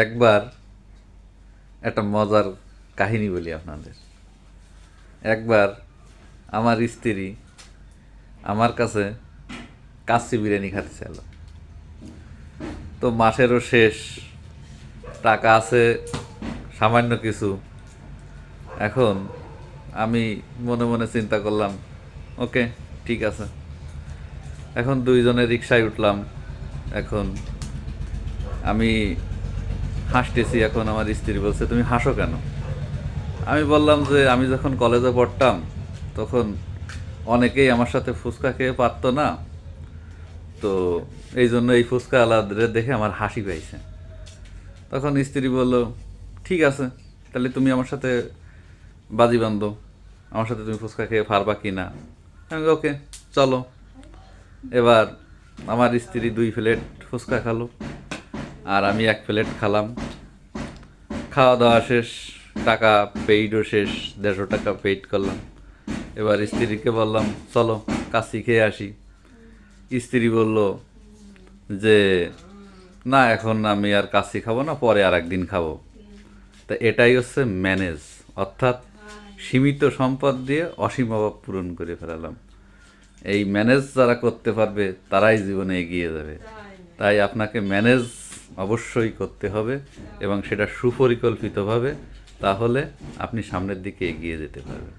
একবার একটা মজার কাহিনী বলি আপনাদের। একবার আমার স্ত্রী আমার কাছে কাচ্চি বিরিয়ানি খেতে চাইল। তো মাসেরও শেষ, টাকা আছে সামান্য কিছু। এখন আমি মনে মনে চিন্তা করলাম, ওকে ঠিক আছে। এখন দুইজনে রিকশায় উঠলাম। এখন আমি হাসতেছি। এখন আমার স্ত্রী বলছে, তুমি হাসো কেন? আমি বললাম যে আমি যখন কলেজে পড়তাম তখন অনেকেই আমার সাথে ফুচকা খেয়ে পারতো না, তো এই জন্য এই ফুচকা আলাদের দেখে আমার হাসি পাইছে। তখন স্ত্রী বলল, ঠিক আছে, তাহলে তুমি আমার সাথে বাজি বান্ধো, আমার সাথে তুমি ফুচকা খেয়ে পারবা কি না। আমি ওকে, চলো। এবার আমার স্ত্রী 2 প্লেট ফুচকা খালো, আর আমি 1 প্লেট খালাম। খাওয়া দাওয়া শেষ, টাকা পেইডও শেষ, 150 টাকা পেইড করলাম। এবার স্ত্রীকে বললাম, চলো কাশি খেয়ে আসি। স্ত্রী বলল যে না, এখন আমি আর কাশি খাবো না, পরে আর একদিন খাবো। তা এটাই হচ্ছে ম্যানেজ, অর্থাৎ সীমিত সম্পদ দিয়ে অসীম অভাব পূরণ করে ফেলালাম। এই ম্যানেজ যারা করতে পারবে তারাই জীবনে এগিয়ে যাবে। তাই আপনাকে ম্যানেজ অবশ্যই করতে হবে, এবং সেটা সুপরিকল্পিতভাবে, তাহলে আপনি সামনের দিকে এগিয়ে যেতে পারবেন।